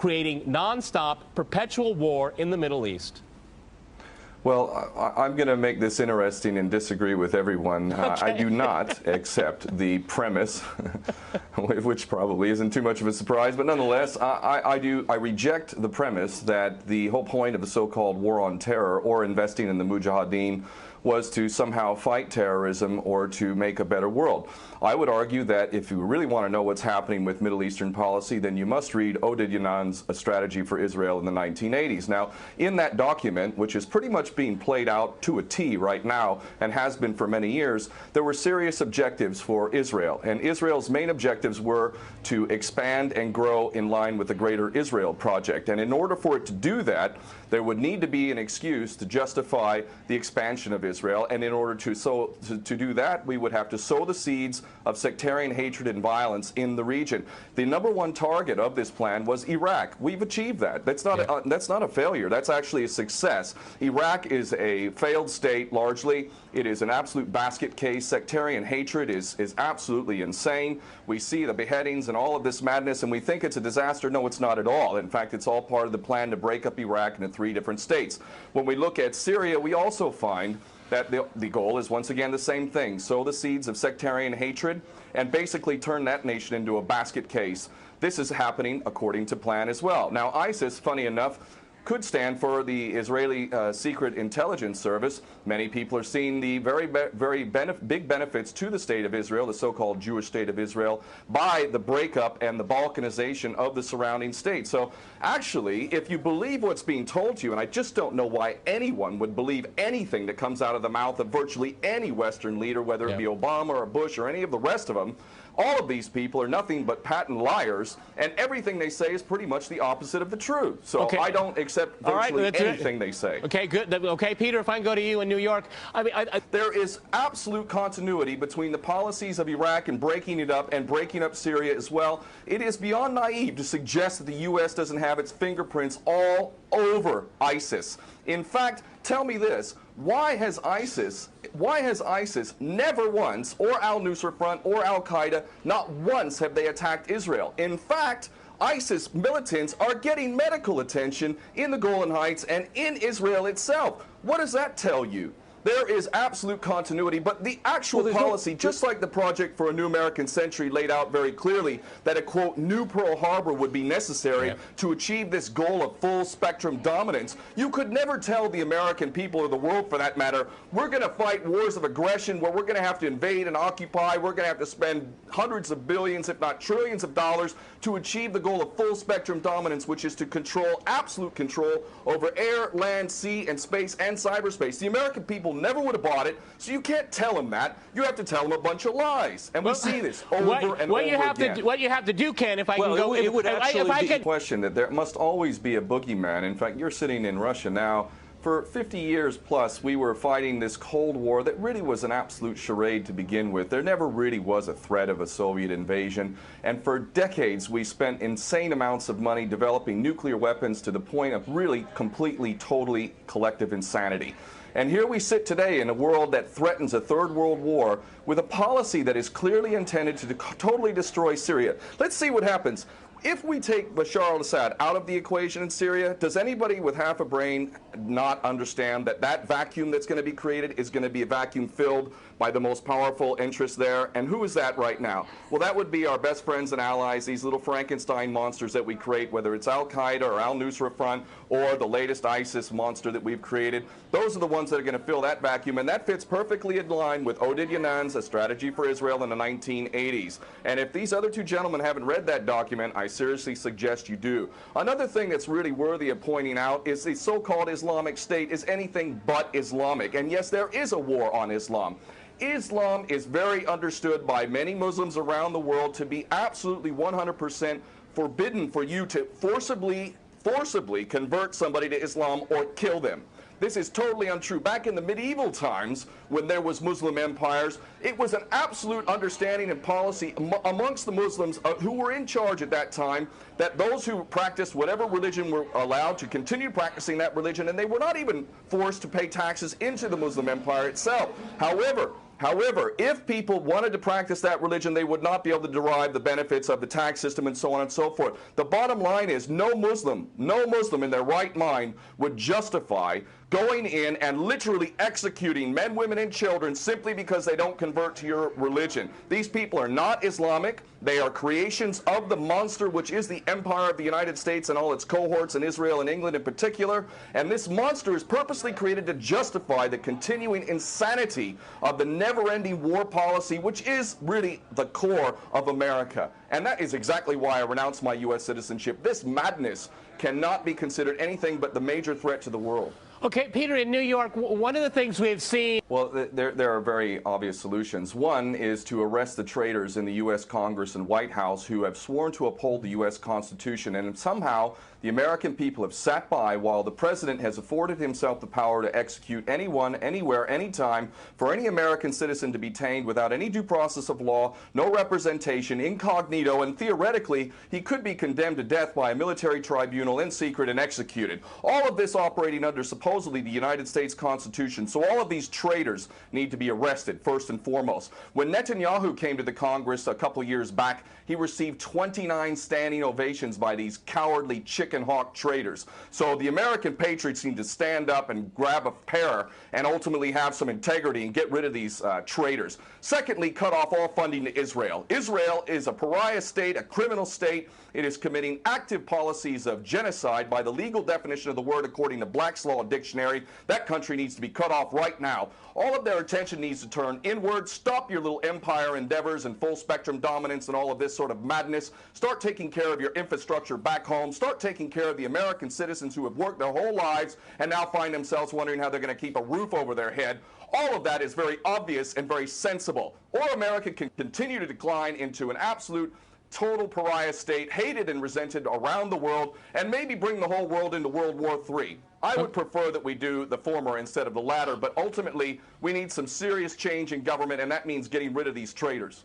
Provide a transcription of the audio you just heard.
creating nonstop, perpetual war in the Middle East? Well, I'm going to make this interesting and disagree with everyone. Okay. I do not accept the premise, which probably isn't too much of a surprise, but nonetheless, I reject the premise that the whole point of the so-called war on terror or investing in the Mujahideen was to somehow fight terrorism or to make a better world. I would argue that if you really want to know what's happening with Middle Eastern policy, then you must read Oded Yanan's A Strategy for Israel in the 1980s. Now, in that document, which is pretty much being played out to a T right now and has been for many years, there were serious objectives for Israel. And Israel's main objectives were to expand and grow in line with the Greater Israel Project. And in order for it to do that, there would need to be an excuse to justify the expansion of Israel. And in order to do that, we would have to sow the seeds of sectarian hatred and violence in the region. The #1 target of this plan was Iraq. We've achieved that. That's not a failure. That's actually a success. Iraq is a failed state largely. It is an absolute basket case. Sectarian hatred is absolutely insane. We see the beheadings and all of this madness, and we think it's a disaster. No, it's not at all. In fact, it's all part of the plan to break up Iraq into 3 different states. When we look at Syria, we also find that the goal is once again the same thing: sow the seeds of sectarian hatred and basically turn that nation into a basket case. This is happening according to plan as well. Now, ISIS, funny enough, could stand for the Israeli Secret Intelligence Service. Many people are seeing the very big benefits to the state of Israel, the so-called Jewish state of Israel, by the breakup and the balkanization of the surrounding states. So actually, if you believe what's being told to you, and I just don't know why anyone would believe anything that comes out of the mouth of virtually any Western leader, whether it be Obama or Bush or any of the rest of them, all of these people are nothing but patent liars, and everything they say is pretty much the opposite of the truth. So I don't accept virtually anything they say. Okay, good. Okay, Peter, if I can go to you in New York. I mean, there is absolute continuity between the policies of Iraq and breaking it up and breaking up Syria as well. It is beyond naive to suggest that the U.S. doesn't have its fingerprints all over ISIS. In fact, tell me this: why has ISIS never once, or al-Nusra Front or al-Qaeda, not once have they attacked Israel? In fact, ISIS militants are getting medical attention in the Golan Heights and in Israel itself. What does that tell you? There is absolute continuity, but the actual policy, just like the Project for a New American Century laid out very clearly, that a, quote, new Pearl Harbor would be necessary to achieve this goal of full spectrum dominance, you could never tell the American people, or the world for that matter, we're going to fight wars of aggression where we're going to have to invade and occupy, we're going to have to spend hundreds of billions, if not trillions of dollars to achieve the goal of full spectrum dominance, which is to control, absolute control over air, land, sea, and space and cyberspace. The American people never would have bought it, so you can't tell them that. You have to tell them a bunch of lies, and we see this over and over again. What you have to do, Ken, if I can go, it would actually be a question that there must always be a boogeyman. In fact, you're sitting in Russia now. For 50 years plus, we were fighting this Cold War that really was an absolute charade to begin with. There never really was a threat of a Soviet invasion. And for decades, we spent insane amounts of money developing nuclear weapons to the point of really completely, totally collective insanity. And here we sit today in a world that threatens a third world war with a policy that is clearly intended to totally destroy Syria. Let's see what happens. If we take Bashar al-Assad out of the equation in Syria, does anybody with half a brain not understand that that vacuum that's going to be created is going to be a vacuum filled by the most powerful interests there? And who is that right now? Well, that would be our best friends and allies, these little Frankenstein monsters that we create, whether it's al-Qaeda or al-Nusra Front or the latest ISIS monster that we've created. Those are the ones that are going to fill that vacuum, and that fits perfectly in line with Oded Yanan's A Strategy for Israel in the 1980s. And if these other two gentlemen haven't read that document, I seriously suggest you do. Another thing that's really worthy of pointing out is the so-called Islamic State is anything but Islamic. And yes, there is a war on Islam. Islam is very understood by many Muslims around the world to be absolutely 100% forbidden for you to forcibly convert somebody to Islam or kill them. This is totally untrue. Back in the medieval times, when there was Muslim empires, it was an absolute understanding and policy amongst the Muslims who were in charge at that time that those who practiced whatever religion were allowed to continue practicing that religion, and they were not even forced to pay taxes into the Muslim empire itself. However, However, if people wanted to practice that religion, they would not be able to derive the benefits of the tax system and so on and so forth. The bottom line is no Muslim in their right mind would justify going in and literally executing men, women, and children simply because they don't convert to your religion. These people are not Islamic. They are creations of the monster, which is the empire of the United States and all its cohorts in Israel and England in particular. And this monster is purposely created to justify the continuing insanity of the never-ending war policy, which is really the core of America. And that is exactly why I renounced my U.S. citizenship. This madness cannot be considered anything but the major threat to the world. Okay, Peter, in New York, one of the things we've seen... Well, there are very obvious solutions. One is to arrest the traitors in the U.S. Congress and White House who have sworn to uphold the U.S. Constitution, and somehow the American people have sat by while the president has afforded himself the power to execute anyone, anywhere, anytime, for any American citizen to be detained without any due process of law, no representation, incognito, and theoretically, he could be condemned to death by a military tribunal in secret and executed. All of this operating under supposedly the United States Constitution. So all of these traitors need to be arrested, first and foremost. When Netanyahu came to the Congress a couple years back, he received 29 standing ovations by these cowardly chicken hawk traitors. So the American patriots need to stand up and grab a pair and ultimately have some integrity and get rid of these traitors. Secondly, cut off all funding to Israel. Israel is a pariah state, a criminal state. It is committing active policies of genocide by the legal definition of the word according to Black's Law Dictionary. That country needs to be cut off right now. All of their attention needs to turn inward. Stop your little empire endeavors and full spectrum dominance and all of this sort of madness. Start taking care of your infrastructure back home. Start taking care of the American citizens who have worked their whole lives and now find themselves wondering how they're going to keep a roof over their head. All of that is very obvious and very sensible. Or America can continue to decline into an absolute total pariah state, hated and resented around the world, and maybe bring the whole world into World War III. I would prefer that we do the former instead of the latter, but ultimately we need some serious change in government, and that means getting rid of these traitors.